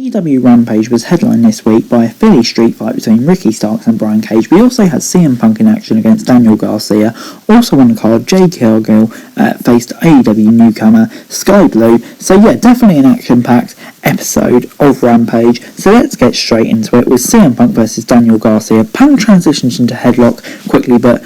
AEW Rampage was headlined this week by a Philly street fight between Ricky Starks and Brian Cage. We also had CM Punk in action against Daniel Garcia. Also on the card, Cargill faced AEW newcomer Sky Blue. So yeah, definitely an action-packed episode of Rampage. So let's get straight into it with CM Punk versus Daniel Garcia. Punk transitions into headlock quickly, but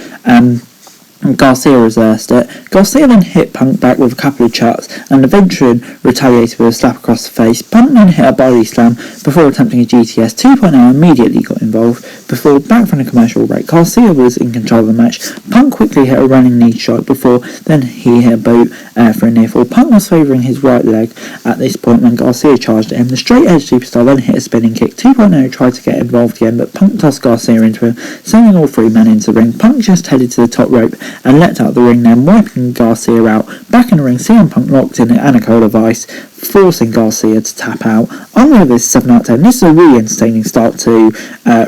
Garcia reversed it. Garcia then hit Punk back with a couple of chucks, and the veteran retaliated with a slap across the face. Punk then hit a body slam before attempting a GTS. 2.0 immediately got involved before back from the commercial break. Garcia was in control of the match. Punk quickly hit a running knee strike before then he hit a boot for a near fall. Punk was favouring his right leg at this point when Garcia charged at him. The straight edge superstar then hit a spinning kick. 2.0 tried to get involved again, but Punk tossed Garcia into him, sending all three men into the ring. Punk just headed to the top rope and leapt out the ring, then wiping Garcia out. Back in the ring, CM Punk locked in an Anaconda Vice, forcing Garcia to tap out. I'm going to give this 7 out of 10. This is a really entertaining start to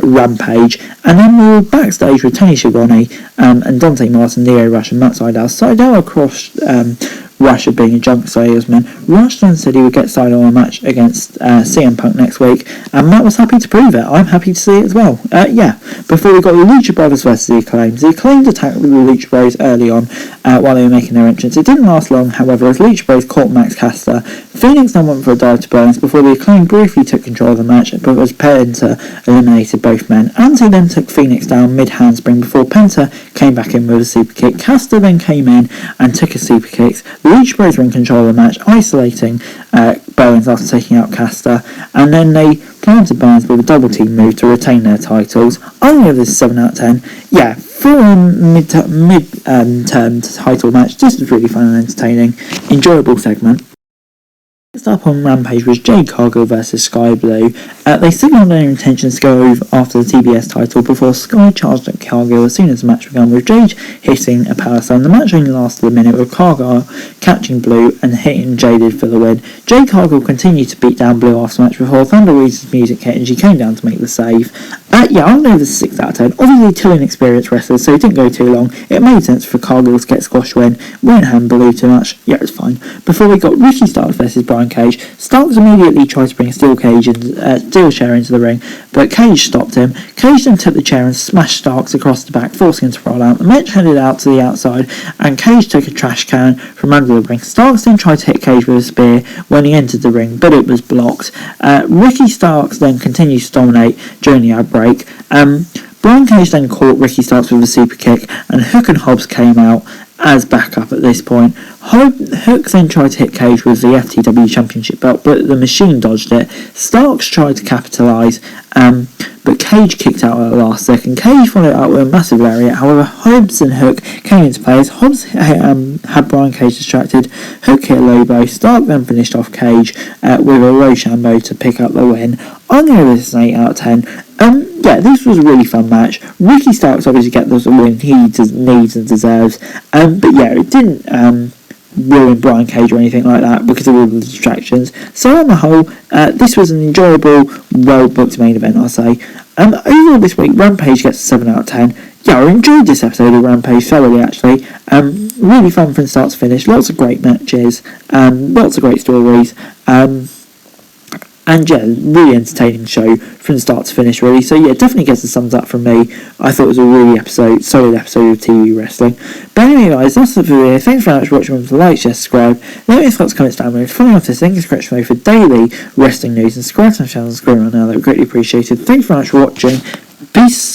Rampage. And then we were backstage with Tony Schiavone and Dante Martin, Leo Rush and Matt Sydal. Sydal across Rush of being a junk salesman. Rush then said he would get Sydal a match against CM Punk next week, and Matt was happy to prove it. I'm happy to see it as well. Before we got the Lucha Brothers versus the Acclaimed. The Acclaimed attacked the Lucha Bros early on while they were making their entrance. It didn't last long, however, as Lucha Bros caught Max Caster. Phoenix then went for a dive to Burns before the Acclaimed briefly took control of the match, but was Penta eliminated both men. Anti then took Phoenix down mid-handspring before Penta came back in with a super kick. Caster then came in and took a super kick. The Lucha Bros were in control of the match, isolating Bowens after taking out Caster, and then they planted Bowens with a double team move to retain their titles. I'm going to give this 7 out of 10. Yeah, full-on mid-term title match. This was really fun and entertaining. Enjoyable segment. Next up on Rampage was Cargill versus Sky Blue. They signalled their intentions to go over after the TBS title before Sky charged at Cargill as soon as the match began, with Jade hitting a power slam. The match only lasted a minute, with Cargill catching Blue and hitting Jaded for the win. Cargill continued to beat down Blue after the match before Thunder Reed's music hit and she came down to make the save. I'm going to give this 6 out of 10. Obviously, two inexperienced wrestlers, so it didn't go too long. It made sense for Cargill to get squash win. Won't hand Blue too much. Yeah, it's fine. Before we got Ricky Starks versus Brian Cage. Starks immediately tried to bring a steel chair into the ring, but Cage stopped him. Cage then took the chair and smashed Starks across the back, forcing him to roll out. The match headed out to the outside, and Cage took a trash can from under the ring. Starks then tried to hit Cage with a spear when he entered the ring, but it was blocked. Ricky Starks then continued to dominate during the outbreak. Brian Cage then caught Ricky Starks with a super kick, and Hook and Hobbs came out as backup at this point. Hook then tried to hit Cage with the FTW Championship belt, but the machine dodged it. Starks tried to capitalise, but Cage kicked out at the last second. Cage followed out with a massive lariat. However, Hobbs and Hook came into play as Hobbs had Brian Cage distracted. Hook hit a low blow. Stark then finished off Cage with a Rochambeau to pick up the win. I'm going to give this an 8 out of 10. This was a really fun match. Ricky Starks obviously get the win he needs and deserves. It didn't ruin Brian Cage or anything like that because of all the distractions. So on the whole, this was an enjoyable, well-booked main event, I'll say. Overall this week, Rampage gets a 7 out of 10. Yeah, I enjoyed this episode of Rampage thoroughly, actually. Really fun from start to finish. Lots of great matches. Lots of great stories. And yeah, really entertaining show from start to finish, really. So yeah, definitely gets a thumbs up from me. I thought it was a really solid episode of TV wrestling. But anyway, guys, that's it for the video. Thanks very much for watching. Remember to like, share, subscribe. Let me know your thoughts, comments down below. Follow me on this link in the description below for daily wrestling news, and subscribe to my channel and scroll on now. That would greatly appreciated. Thanks very much for watching. Peace.